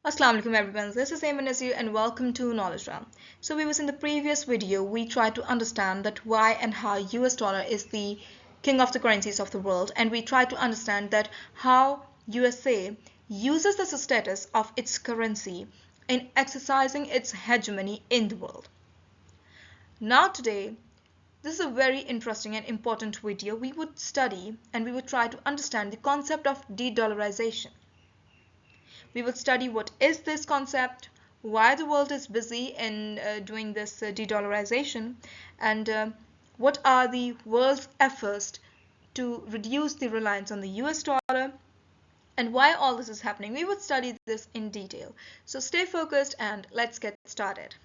Assalamu alaikum everyone, this is Ayman Nazir and welcome to Knowledge Realm. So viewers, in the previous video we tried to understand that why and how US dollar is the king of the currencies of the world, and we tried to understand that how USA uses the status of its currency in exercising its hegemony in the world. Now today, this is a very interesting and important video. We would study and we would try to understand the concept of de-dollarization. We will study what is this concept, why the world is busy in doing this de-dollarization, and what are the world's efforts to reduce the reliance on the US dollar, and why all this is happening. We would study this in detail. So stay focused and let's get started.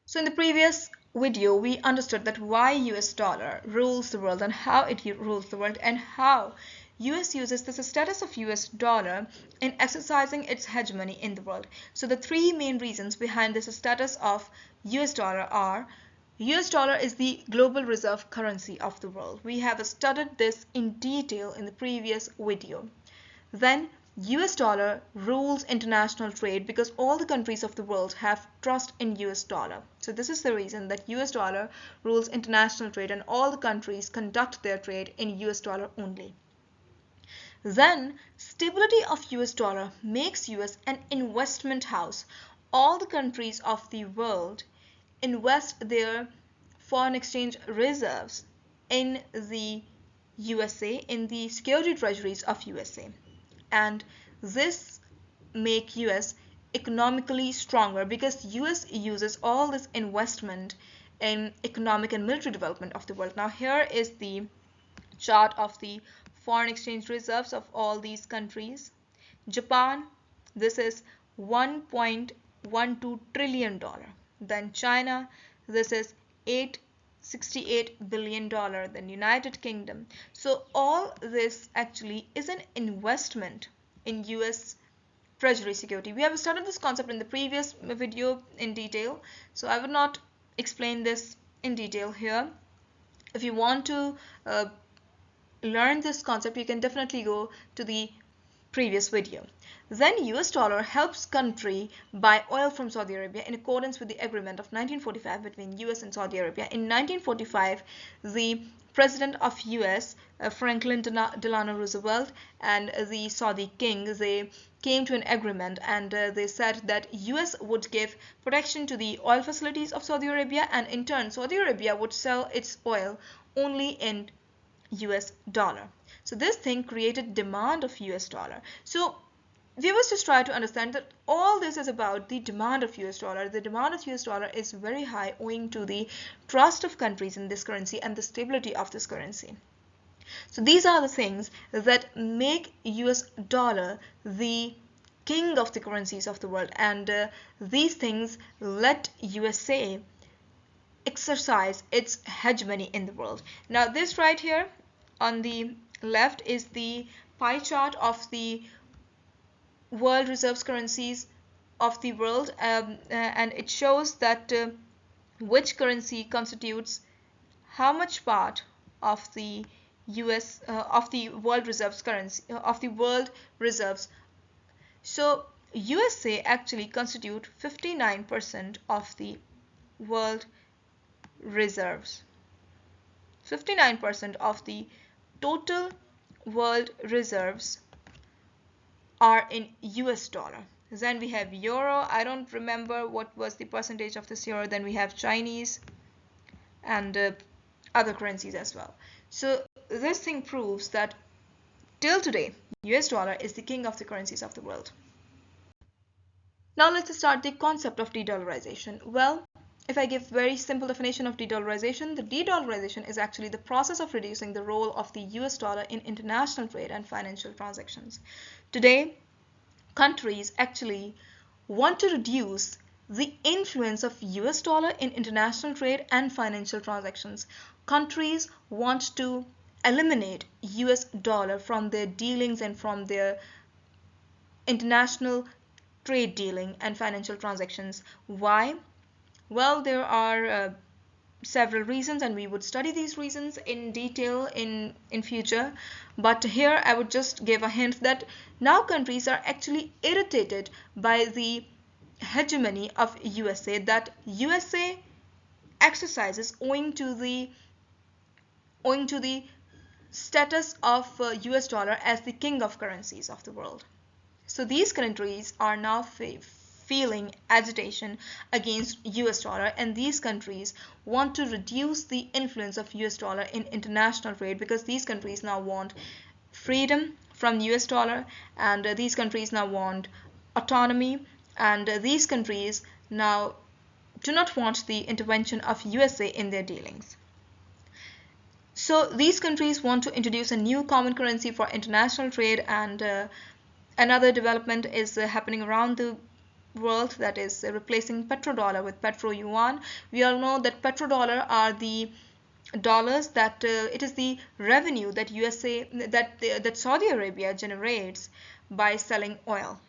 So in the previous video, we understood that why US dollar rules the world and how it rules the world, and how US uses the status of US dollar in exercising its hegemony in the world. So the three main reasons behind this status of US dollar are: US dollar is the global reserve currency of the world. We have studied this in detail in the previous video. Then US dollar rules international trade because all the countries of the world have trust in US dollar. So this is the reason that US dollar rules international trade and all the countries conduct their trade in US dollar only. Then stability of US dollar makes US an investment house. All the countries of the world invest their foreign exchange reserves in the USA, in the security treasuries of USA, and this make US economically stronger because US uses all this investment in economic and military development of the world. Now here is the chart of the foreign exchange reserves of all these countries. Japan, this is $1.12 trillion. Then China, this is $868 billion. Then United Kingdom. So all this actually is an investment in US treasury security. We have studied this concept in the previous video in detail, so I will not explain this in detail here. If you want to learn this concept, you can definitely go to the previous video. Then US dollar helps country buy oil from Saudi Arabia in accordance with the agreement of 1945 between US and Saudi Arabia. In 1945, the president of US, Franklin Delano Roosevelt, and the Saudi king, they came to an agreement, and they said that US would give protection to the oil facilities of Saudi Arabia, and in turn Saudi Arabia would sell its oil only in US dollar. So this thing created demand of US dollar. So viewers, just try to understand that all this is about the demand of US dollar. The demand of US dollar is very high owing to the trust of countries in this currency and the stability of this currency. So these are the things that make US dollar the king of the currencies of the world, and these things let USA exercise its hegemony in the world. Now this right here on the left is the pie chart of the world reserves currencies of the world, and it shows that which currency constitutes how much part of the of the world reserves currency of the world reserves. So USA actually constitute 59% of the world reserves. 59% of the total world reserves are in US dollar. Then we have euro. I don't remember what was the percentage of this euro. Then we have Chinese and other currencies as well. So this thing proves that till today US dollar is the king of the currencies of the world. Now let's start the concept of de-dollarization. Well, if I give very simple definition of de-dollarization, the de-dollarization is actually the process of reducing the role of the US dollar in international trade and financial transactions. Today, countries actually want to reduce the influence of US dollar in international trade and financial transactions. Countries want to eliminate US dollar from their dealings and from their international trade dealing and financial transactions. Why? Well, there are several reasons, and we would study these reasons in detail in future. But here I would just give a hint that now countries are actually irritated by the hegemony of USA that USA exercises owing to the status of US dollar as the king of currencies of the world. So these countries are now feeling agitation against US dollar, and these countries want to reduce the influence of US dollar in international trade because these countries now want freedom from US dollar, and these countries now want autonomy, and these countries now do not want the intervention of USA in their dealings. So these countries want to introduce a new common currency for international trade, and another development is happening around the world, that is replacing petrodollar with petro-yuan. We all know that petrodollar are the dollars that it is the revenue that that Saudi Arabia generates by selling oil.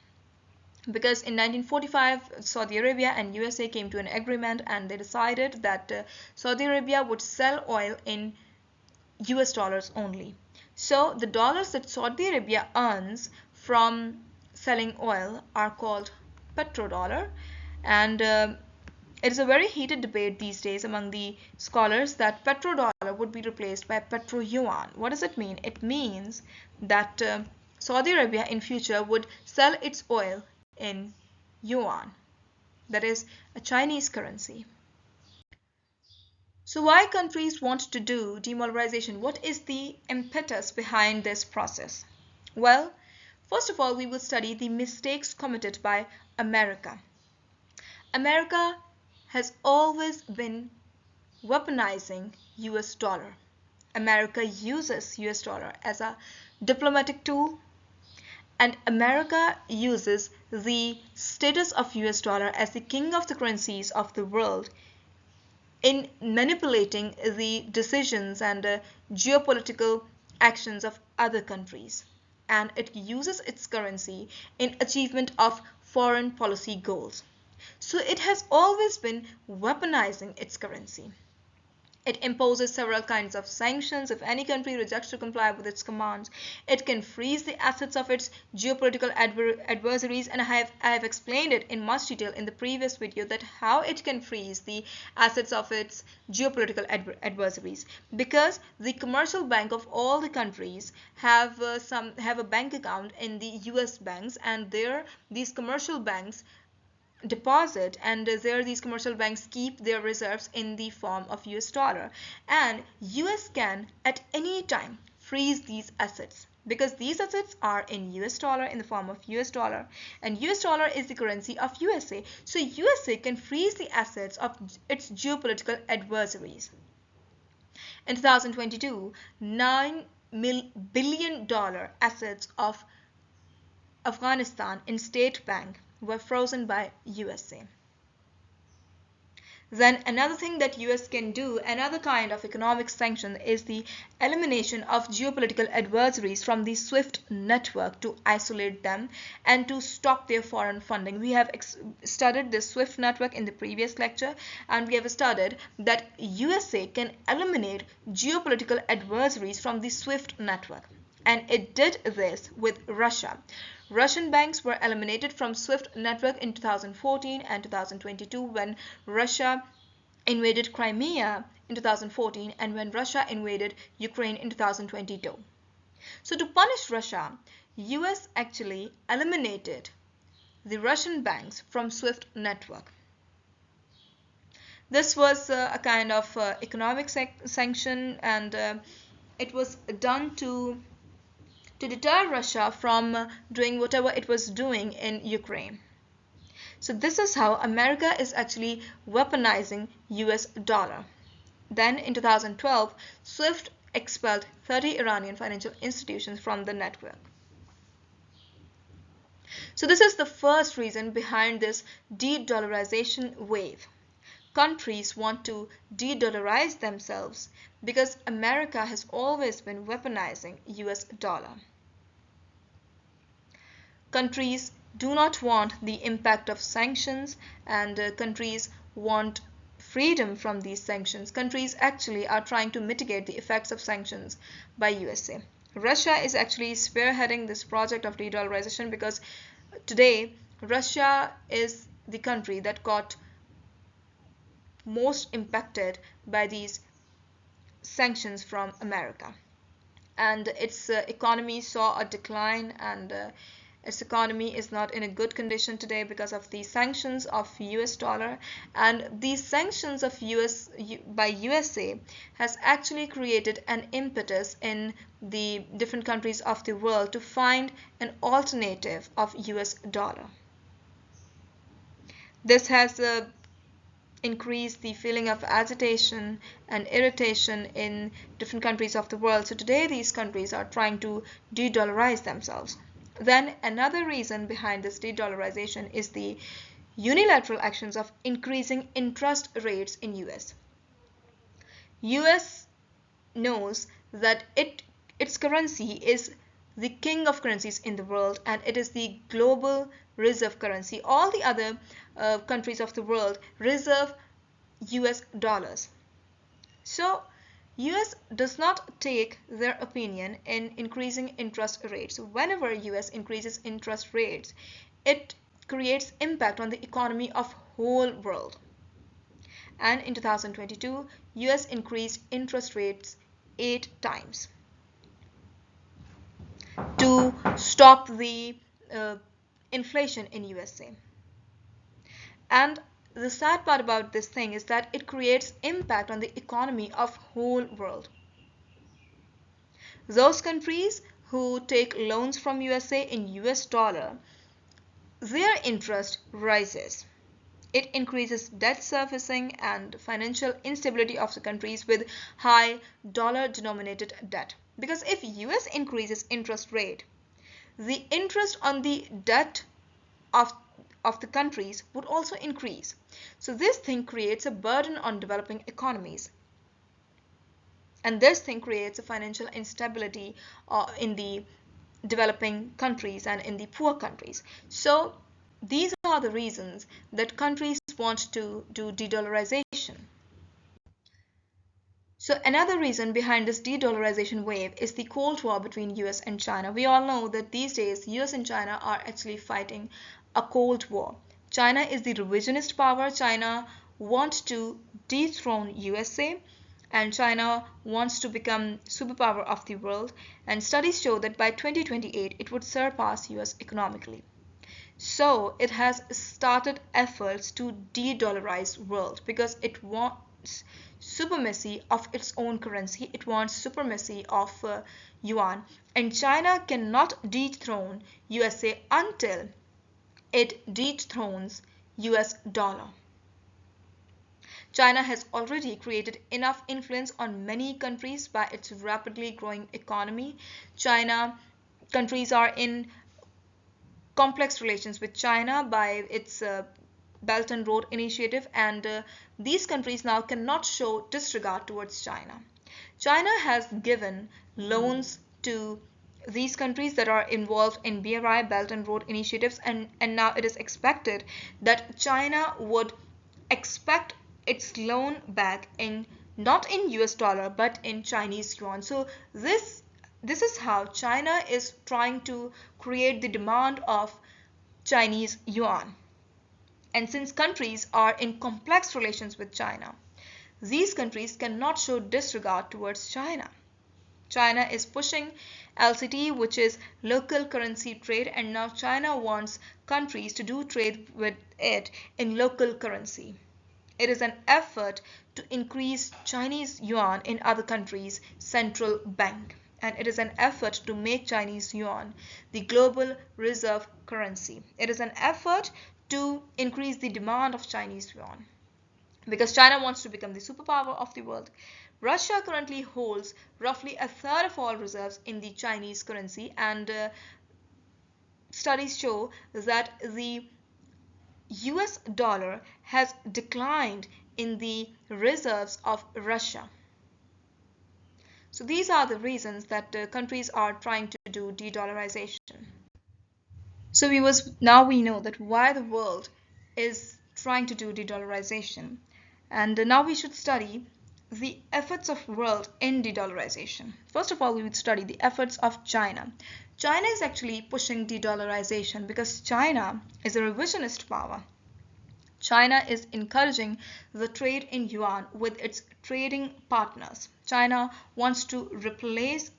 Because in 1945 Saudi Arabia and USA came to an agreement, and they decided that Saudi Arabia would sell oil in US dollars only. So the dollars that Saudi Arabia earns from selling oil are called petrodollar, and it is a very heated debate these days among the scholars that petrodollar would be replaced by petro-yuan. What does it mean? It means that Saudi Arabia in future would sell its oil in yuan, that is a Chinese currency. So why countries want to do de-dollarization? What is the impetus behind this process? Well, first of all, we will study the mistakes committed by America. America has always been weaponizing US dollar. America uses US dollar as a diplomatic tool, and America uses the status of US dollar as the king of the currencies of the world in manipulating the decisions and geopolitical actions of other countries, and it uses its currency in achievement of foreign policy goals. So it has always been weaponizing its currency. It imposes several kinds of sanctions if any country rejects to comply with its commands. It can freeze the assets of its geopolitical adversaries, and I have explained it in much detail in the previous video that how it can freeze the assets of its geopolitical adversaries, because the commercial bank of all the countries have a bank account in the US banks, and there these commercial banks deposit, and there these commercial banks keep their reserves in the form of US dollar, and US can at any time freeze these assets because these assets are in US dollar, in the form of US dollar, and US dollar is the currency of USA. So USA can freeze the assets of its geopolitical adversaries. In 2022, $9 billion assets of Afghanistan in State Bank were frozen by USA. Then another thing that US can do, another kind of economic sanction, is the elimination of geopolitical adversaries from the SWIFT network to isolate them and to stop their foreign funding. We have studied the SWIFT network in the previous lecture, and we have studied that USA can eliminate geopolitical adversaries from the SWIFT network, and it did this with Russia. Russian banks were eliminated from SWIFT network in 2014 and 2022 when Russia invaded Crimea in 2014 and when Russia invaded Ukraine in 2022. So to punish Russia, US actually eliminated the Russian banks from SWIFT network. This was a kind of economic sanction, and it was done to deter Russia from doing whatever it was doing in Ukraine. So this is how America is actually weaponizing US dollar. Then in 2012, SWIFT expelled 30 Iranian financial institutions from the network. So this is the first reason behind this de-dollarization wave. Countries want to de-dollarize themselves because America has always been weaponizing US dollar. Countries do not want the impact of sanctions, and countries want freedom from these sanctions, countries actually are trying to mitigate the effects of sanctions by USA. Russia is actually spearheading this project of de-dollarization because today Russia is the country that got most impacted by these sanctions from America. And its economy saw a decline, and its economy is not in a good condition today because of the sanctions of US dollar. And these sanctions of by USA has actually created an impetus in the different countries of the world to find an alternative of US dollar. This has increase the feeling of agitation and irritation in different countries of the world. So today these countries are trying to de-dollarize themselves. Then another reason behind this de-dollarization is the unilateral actions of increasing interest rates in US. US knows that its currency is the king of currencies in the world, and it is the global reserve currency. All the other countries of the world reserve US dollars. So US does not take their opinion in increasing interest rates. Whenever US increases interest rates, it creates impact on the economy of whole world. And in 2022, US increased interest rates 8 times to stop the inflation in USA. And the sad part about this thing is that it creates impact on the economy of whole world. Those countries who take loans from USA in US dollar, their interest rises. It increases debt servicing and financial instability of the countries with high dollar-denominated debt. Because if US increases interest rate, the interest on the debt of the countries would also increase. So this thing creates a burden on developing economies. And this thing creates a financial instability in the developing countries and in the poor countries. So these are the reasons that countries want to do de-dollarization. So another reason behind this de-dollarization wave is the Cold War between US and China. We all know that these days US and China are actually fighting a Cold War. China is the revisionist power. China wants to dethrone USA, and China wants to become superpower of the world. And studies show that by 2028 it would surpass US economically. So it has started efforts to de-dollarize world because it wants supremacy of its own currency. It wants supremacy of yuan, and China cannot dethrone USA until it dethrones US dollar. China has already created enough influence on many countries by its rapidly growing economy. Countries are in complex relations with China by its Belt and Road Initiative, and these countries now cannot show disregard towards China. China has given loans to these countries that are involved in BRI, Belt and Road Initiatives, and now it is expected that China would expect its loan back in not in US dollar but in Chinese yuan. So this is how China is trying to create the demand of Chinese yuan. And since countries are in complex relations with China, these countries cannot show disregard towards China. China is pushing LCT, which is local currency trade, and now China wants countries to do trade with it in local currency. It is an effort to increase Chinese yuan in other countries' central bank, and it is an effort to make Chinese yuan the global reserve currency. It is an effort to increase the demand of Chinese yuan because China wants to become the superpower of the world. Russia currently holds roughly a third of all reserves in the Chinese currency, and studies show that the US dollar has declined in the reserves of Russia. So these are the reasons that countries are trying to do de-dollarization. So now we know that why the world is trying to do de-dollarization. And now we should study the efforts of world in de-dollarization. First of all, we would study the efforts of China. China is actually pushing de-dollarization because China is a revisionist power. China is encouraging the trade in yuan with its trading partners. China wants to replace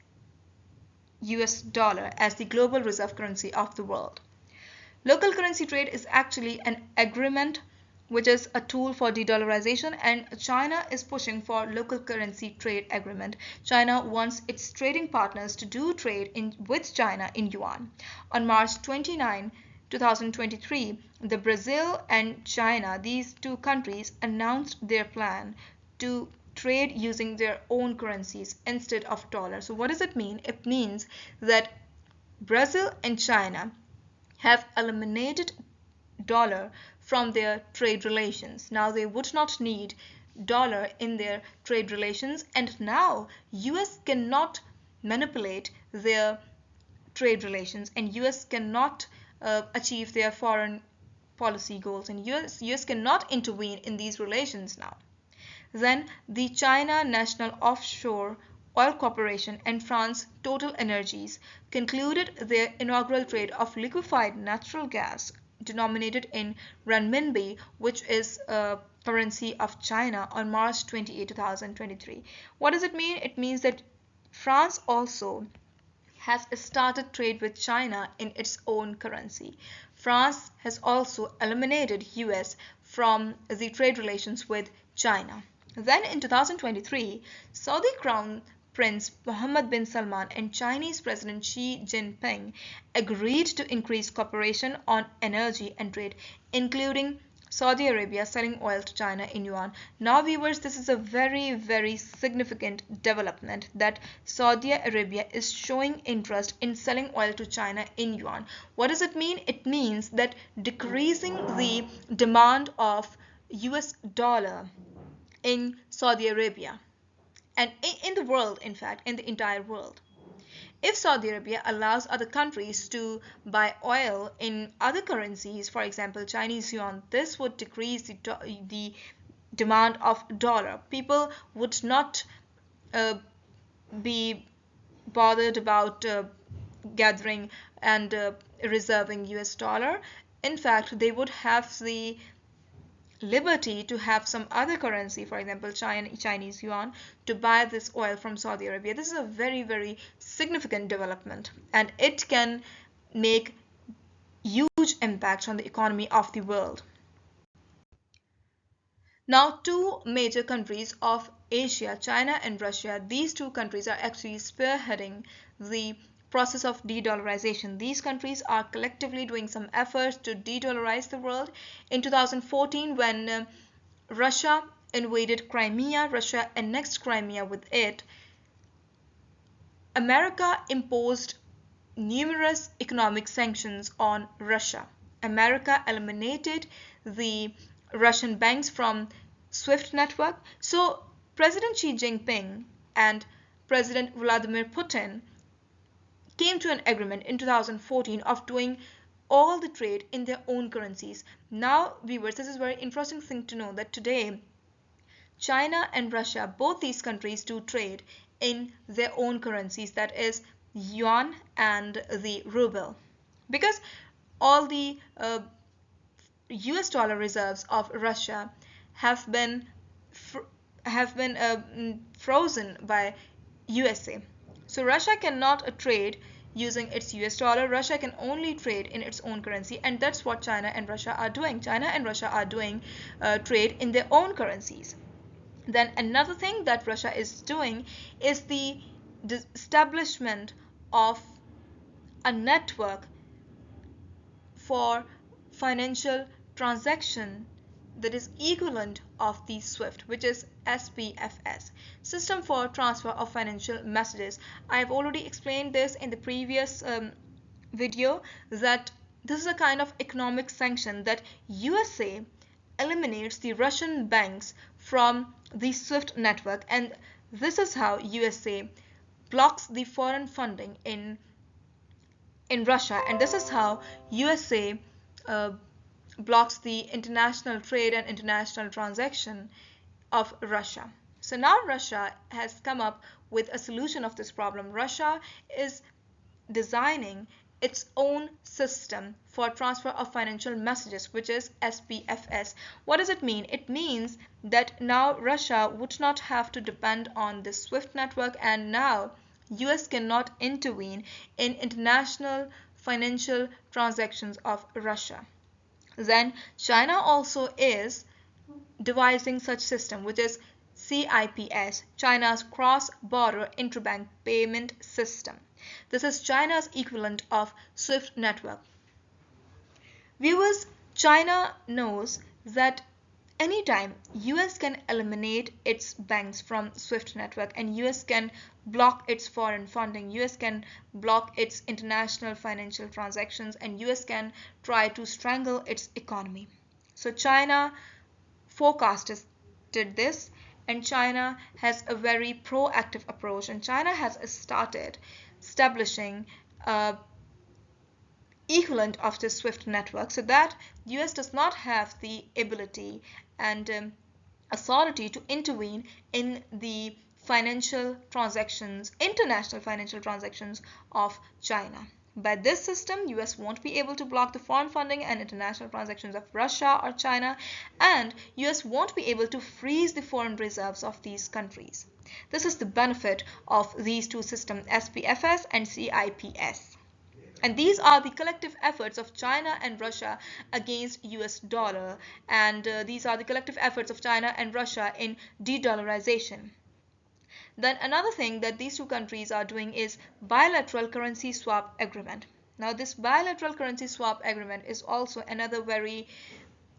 US dollar as the global reserve currency of the world. Local currency trade is actually an agreement which is a tool for de-dollarization, and China is pushing for local currency trade agreement. China wants its trading partners to do trade with China in yuan. On March 29, 2023, the Brazil and China, these two countries, announced their plan to trade using their own currencies instead of dollars. So what does it mean? It means that Brazil and China have eliminated dollar from their trade relations. Now they would not need dollar in their trade relations, and now US cannot manipulate their trade relations, and US cannot achieve their foreign policy goals, and US cannot intervene in these relations now. Then the China National Offshore Oil Corporation and France Total Energies concluded their inaugural trade of liquefied natural gas denominated in renminbi, which is a currency of China, on March 28, 2023. What does it mean? It means that France also has started trade with China in its own currency. France has also eliminated US from the trade relations with China. Then in 2023, Saudi Crown Prince Mohammed bin Salman and Chinese President Xi Jinping agreed to increase cooperation on energy and trade, including Saudi Arabia selling oil to China in yuan. Now viewers, this is a very, very significant development that Saudi Arabia is showing interest in selling oil to China in yuan. What does it mean? It means that decreasing the demand of US dollar in Saudi Arabia and in the world, in fact, in the entire world. If Saudi Arabia allows other countries to buy oil in other currencies, for example, Chinese yuan, this would decrease the demand of dollar. People would not be bothered about gathering and reserving US dollar. In fact, they would have the liberty to have some other currency, for example Chinese yuan, to buy this oil from Saudi Arabia. This is a very, very significant development, and it can make huge impacts on the economy of the world. Now, two major countries of Asia, China and Russia, these two countries are actually spearheading the process of de-dollarization. These countries are collectively doing some efforts to de-dollarize the world. In 2014, when Russia invaded Crimea, Russia annexed Crimea with it, America imposed numerous economic sanctions on Russia. America eliminated the Russian banks from SWIFT network. So President Xi Jinping and President Vladimir Putin came to an agreement in 2014 of doing all the trade in their own currencies. Now viewers, this is a very interesting thing to know that today China and Russia, both these countries, do trade in their own currencies, that is yuan and the ruble, because all the US dollar reserves of Russia have been frozen by USA. So Russia cannot trade using its US dollar. Russia can only trade in its own currency, and that's what China and Russia are doing. China and Russia are doing trade in their own currencies. Then another thing that Russia is doing is the establishment of a network for financial transaction that is equivalent of the SWIFT, which is SPFS, System for Transfer of Financial Messages. I have already explained this in the previous video, that this is a kind of economic sanction that USA eliminates the Russian banks from the SWIFT network, and this is how USA blocks the foreign funding in Russia, and this is how USA blocks the international trade and international transaction of Russia. So now Russia has come up with a solution of this problem. Russia is designing its own system for transfer of financial messages, which is SPFS. What does it mean? It means that now Russia would not have to depend on the SWIFT network, and now US cannot intervene in international financial transactions of Russia. Then China also is devising such system, which is CIPS, China's cross-border interbank payment system. This is China's equivalent of SWIFT network. Viewers, China knows that anytime US can eliminate its banks from SWIFT network, and US can block its foreign funding, US can block its international financial transactions, and US can try to strangle its economy. So China forecasted this, and China has a very proactive approach, and China has started establishing a equivalent of the SWIFT network, so that US does not have the ability and authority to intervene in the financial transactions, international financial transactions of China. By this system, US won't be able to block the foreign funding and international transactions of Russia or China, and US won't be able to freeze the foreign reserves of these countries. This is the benefit of these two systems, SPFS and CIPS. And these are the collective efforts of China and Russia against US dollar, and these are the collective efforts of China and Russia in de-dollarization. Then another thing that these two countries are doing is bilateral currency swap agreement. Now this bilateral currency swap agreement is also another very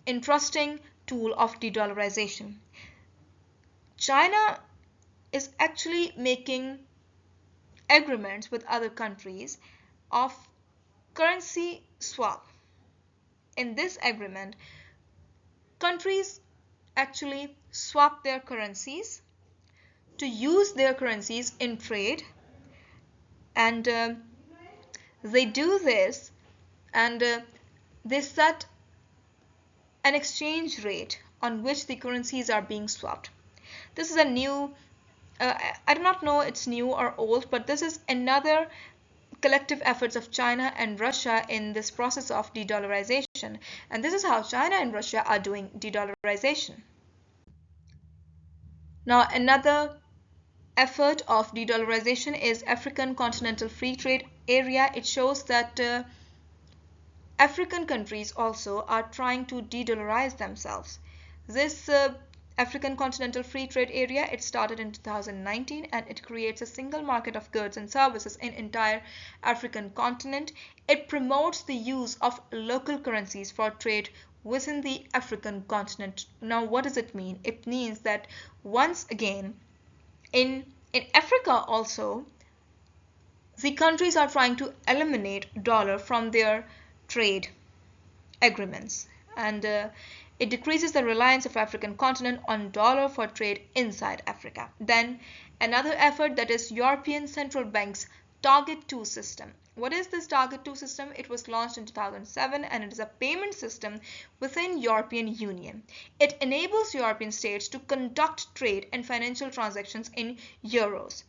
interesting tool of de-dollarization. China is actually making agreements with other countries of currency swap. In this agreement, countries actually swap their currencies to use their currencies in trade, and they do this, and they set an exchange rate on which the currencies are being swapped. This is a new, I do not know it's new or old, but this is another collective efforts of China and Russia in this process of de-dollarization, and this is how China and Russia are doing de-dollarization. Now another effort of de-dollarization is African Continental Free Trade Area. It shows that African countries also are trying to de-dollarize themselves. This African Continental Free Trade Area, it started in 2019, and it creates a single market of goods and services in entire African continent. It promotes the use of local currencies for trade within the African continent. Now what does it mean? It means that once again, in Africa also, the countries are trying to eliminate dollar from their trade agreements, and it decreases the reliance of African continent on dollar for trade inside Africa. Then another effort, that is European Central Bank's Target 2 system. What is this Target 2 system? It was launched in 2007, and it is a payment system within European Union. It enables European states to conduct trade and financial transactions in euros.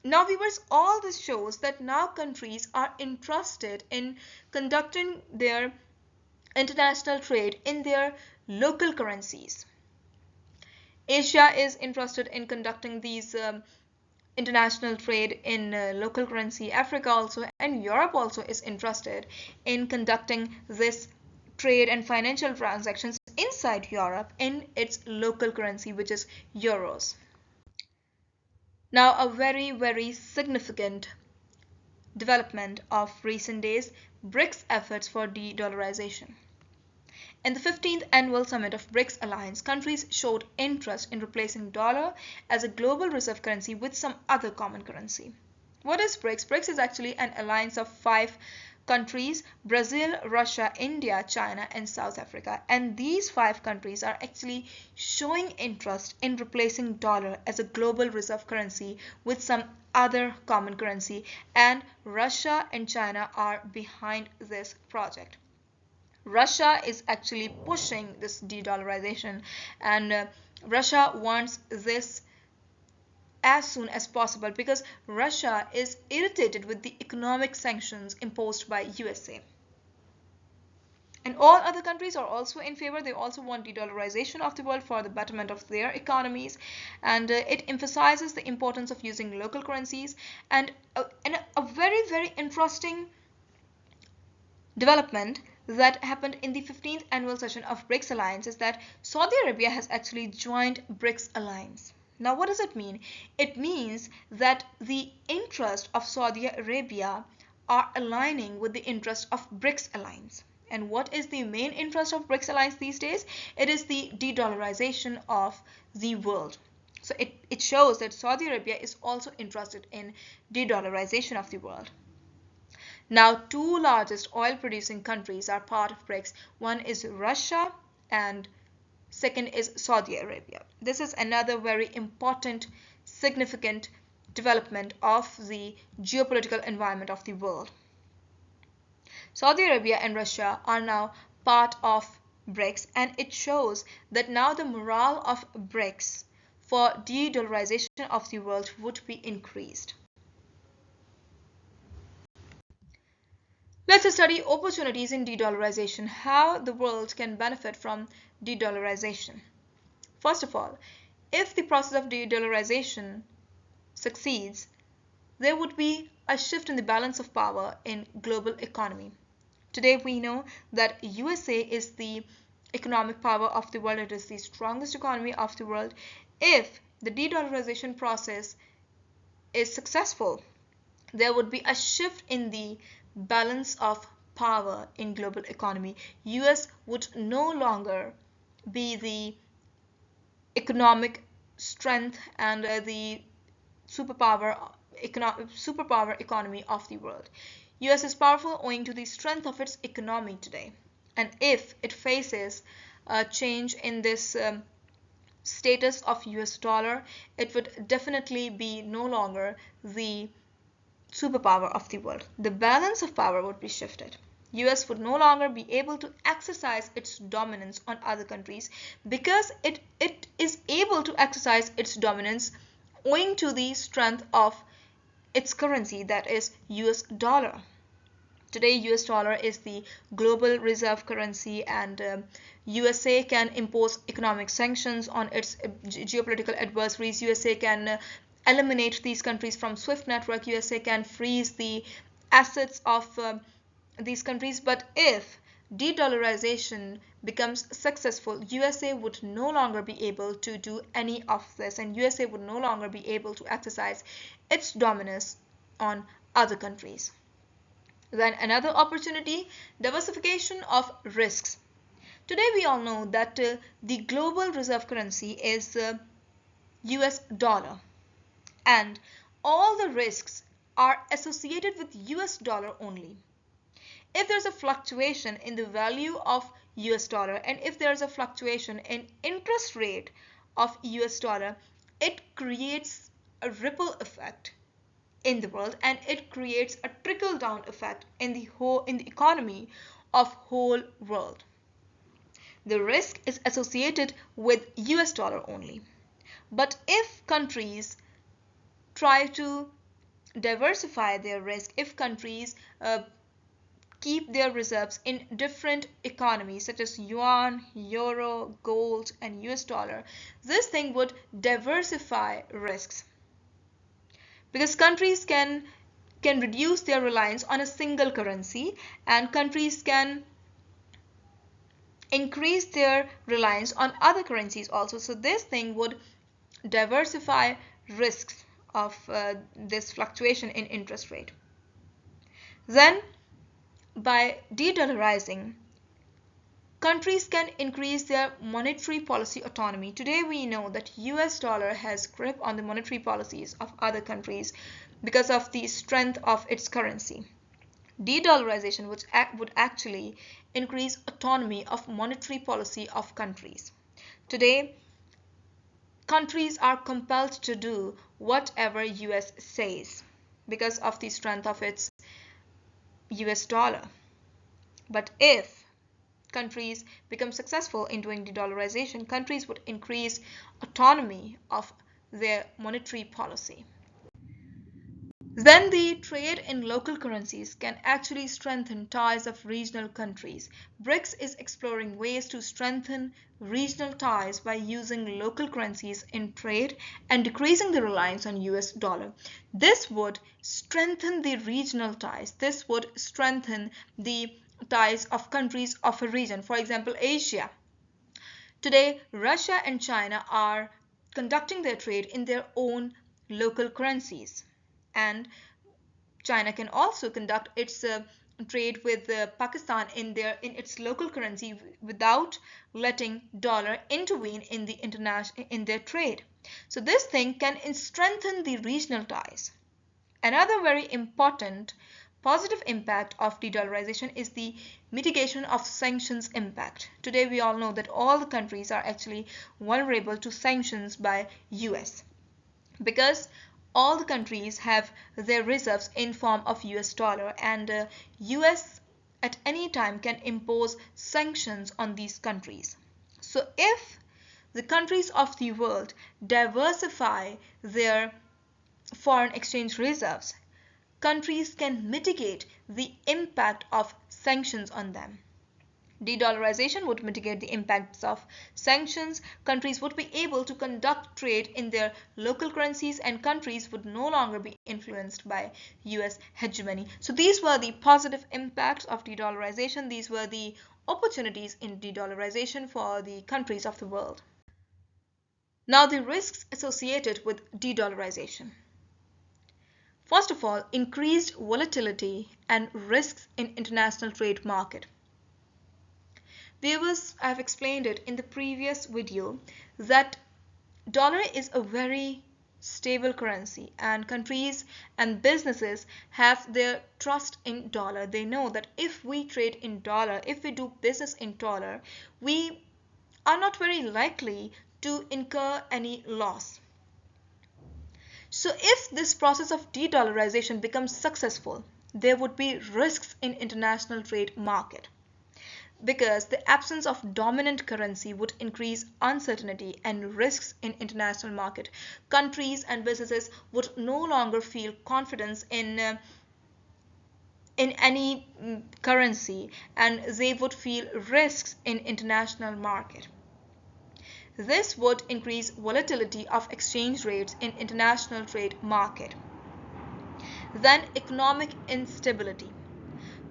Now viewers, all this shows that now countries are interested in conducting their international trade in their local currencies. Asia is interested in conducting these international trade in local currency. Africa also, and Europe also is interested in conducting this trade and financial transactions inside Europe in its local currency, which is euros. Now a very significant development of recent days, BRICS efforts for de-dollarization. In the 15th annual summit of BRICS alliance, countries showed interest in replacing dollar as a global reserve currency with some other common currency. What is BRICS? BRICS is actually an alliance of 5 countries: Brazil, Russia, India, China, and South Africa. And these 5 countries are actually showing interest in replacing dollar as a global reserve currency with some other common currency, and Russia and China are behind this project. Russia is actually pushing this de-dollarization, and Russia wants this as soon as possible because Russia is irritated with the economic sanctions imposed by USA. And all other countries are also in favor. They also want de-dollarization of the world for the betterment of their economies. And it emphasizes the importance of using local currencies. And a very, very interesting development that happened in the 15th annual session of BRICS Alliance is that Saudi Arabia has actually joined BRICS Alliance. Now, what does it mean? It means that the interest of Saudi Arabia are aligning with the interest of BRICS Alliance. And what is the main interest of BRICS Alliance these days? It is the de-dollarization of the world. So it shows that Saudi Arabia is also interested in de-dollarization of the world. Now, two largest oil producing countries are part of BRICS. One is Russia and second is Saudi Arabia. This is another very important, significant development of the geopolitical environment of the world. Saudi Arabia and Russia are now part of BRICS, and it shows that now the morale of BRICS for de-dollarization of the world would be increased. Let's study opportunities in de-dollarization, how the world can benefit from de-dollarization. First of all, if the process of de-dollarization succeeds, there would be a shift in the balance of power in global economy. Today we know that USA is the economic power of the world. It is the strongest economy of the world. If the de-dollarization process is successful, there would be a shift in the balance of power in global economy. US would no longer be the economic strength and the superpower economy of the world. US is powerful owing to the strength of its economy today. And if it faces a change in this status of US dollar, it would definitely be no longer the superpower of the world. The balance of power would be shifted. US would no longer be able to exercise its dominance on other countries because it is able to exercise its dominance owing to the strength of its currency, that is US dollar. Today US dollar is the global reserve currency, and USA can impose economic sanctions on its geopolitical adversaries. USA can eliminate these countries from SWIFT network. USA can freeze the assets of these countries. But if de-dollarization becomes successful, USA would no longer be able to do any of this, and USA would no longer be able to exercise its dominance on other countries. Then another opportunity, diversification of risks. Today we all know that the global reserve currency is US dollar, and all the risks are associated with US dollar only. If there's a fluctuation in the value of US dollar, and if there's a fluctuation in interest rate of US dollar, it creates a ripple effect in the world, and it creates a trickle down effect in the economy of whole world. The risk is associated with US dollar only. But if countries try to diversify their risk, if countries keep their reserves in different economies such as yuan, euro, gold, and US dollar, this thing would diversify risks, because countries can reduce their reliance on a single currency, and countries can increase their reliance on other currencies also. So this thing would diversify risks of this fluctuation in interest rate. Then by de-dollarizing, countries can increase their monetary policy autonomy. Today we know that US dollar has grip on the monetary policies of other countries because of the strength of its currency. De-dollarization would actually increase autonomy of monetary policy of countries. Today, countries are compelled to do whatever US says because of the strength of its US dollar. But if countries become successful in doing de-dollarization, countries would increase autonomy of their monetary policy. Then the trade in local currencies can actually strengthen ties of regional countries. BRICS is exploring ways to strengthen regional ties by using local currencies in trade and decreasing the reliance on US dollar. This would strengthen the regional ties. This would strengthen the ties of countries of a region. For example, Asia. Today, Russia and China are conducting their trade in their own local currencies, and China can also conduct its trade with Pakistan in its local currency without letting dollar intervene in their trade. So this thing can strengthen the regional ties. Another very important positive impact of de-dollarization is the mitigation of sanctions impact. Today we all know that all the countries are actually vulnerable to sanctions by US because all the countries have their reserves in form of US dollar, and US at any time can impose sanctions on these countries. So if the countries of the world diversify their foreign exchange reserves, countries can mitigate the impact of sanctions on them. De-dollarization would mitigate the impacts of sanctions. Countries would be able to conduct trade in their local currencies, and countries would no longer be influenced by US hegemony. So these were the positive impacts of de-dollarization. These were the opportunities in de-dollarization for the countries of the world. Now the risks associated with de-dollarization. First of all, increased volatility and risks in international trade market. Viewers, I have explained it in the previous video that dollar is a very stable currency, and countries and businesses have their trust in dollar. They know that if we trade in dollar, if we do business in dollar, we are not very likely to incur any loss. So if this process of de-dollarization becomes successful, there would be risks in international trade market, because the absence of dominant currency would increase uncertainty and risks in international market. Countries and businesses would no longer feel confidence in any currency, and they would feel risks in international market. This would increase volatility of exchange rates in international trade market. Then economic instability.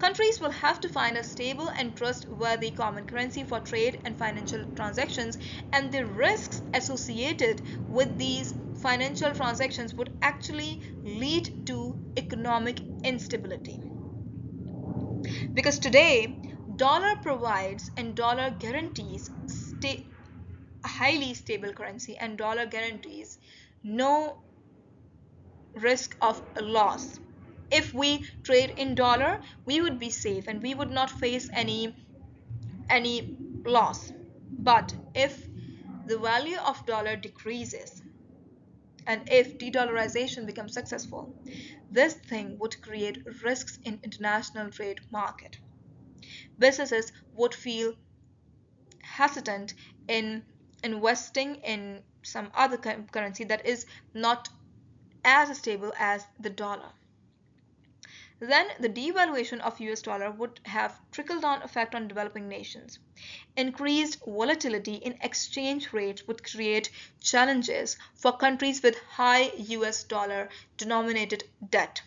Countries will have to find a stable and trustworthy common currency for trade and financial transactions, and the risks associated with these financial transactions would actually lead to economic instability. Because today, dollar provides and dollar guarantees a highly stable currency, and dollar guarantees no risk of a loss. If we trade in dollar, we would be safe and we would not face any loss. But if the value of dollar decreases and if de-dollarization becomes successful, this thing would create risks in international trade market. Businesses would feel hesitant in investing in some other currency that is not as stable as the dollar. Then the devaluation of US dollar would have trickle-down effect on developing nations. Increased volatility in exchange rates would create challenges for countries with high US dollar denominated debt.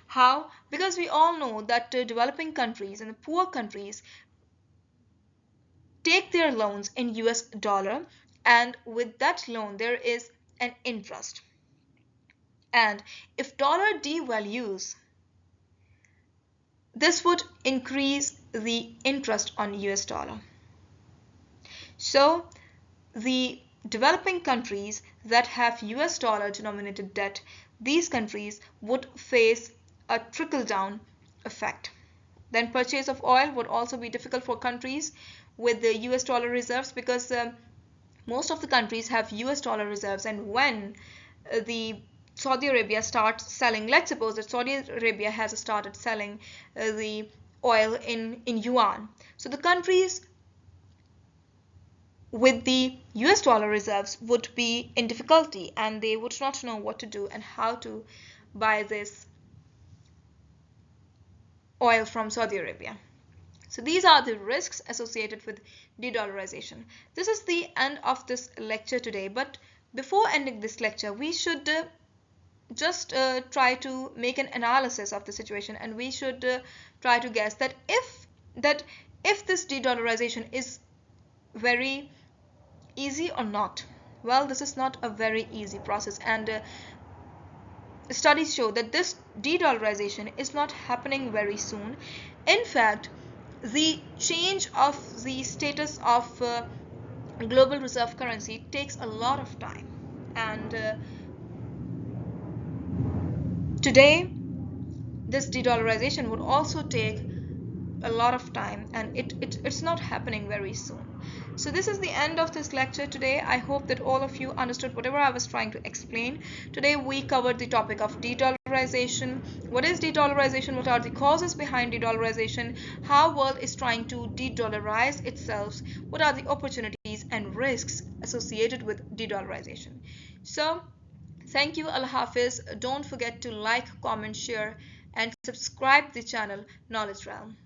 How? Because we all know that developing countries and the poor countries take their loans in US dollar, and with that loan there is an interest. And if dollar devalues, this would increase the interest on US dollar. So the developing countries that have US dollar denominated debt, these countries would face a trickle-down effect. Then purchase of oil would also be difficult for countries with the US dollar reserves, because most of the countries have US dollar reserves, and when the Saudi Arabia starts selling, let's suppose that Saudi Arabia has started selling the oil in yuan. So the countries with the US dollar reserves would be in difficulty, and they would not know what to do and how to buy this oil from Saudi Arabia. So these are the risks associated with de-dollarization. This is the end of this lecture today, but before ending this lecture, we should just try to make an analysis of the situation, and we should try to guess that if this de-dollarization is very easy or not. Well, this is not a very easy process, and studies show that this de-dollarization is not happening very soon. In fact, the change of the status of global reserve currency takes a lot of time, and today this de-dollarization would also take a lot of time, and it's not happening very soon. So this is the end of this lecture today. I hope that all of you understood whatever I was trying to explain. Today we covered the topic of de-dollarization. What is de-dollarization? What are the causes behind de-dollarization? How world is trying to de-dollarize itself? What are the opportunities and risks associated with de-dollarization? So thank you. Allah Hafiz. Don't forget to like, comment, share, and subscribe the channel Knowledge Realm.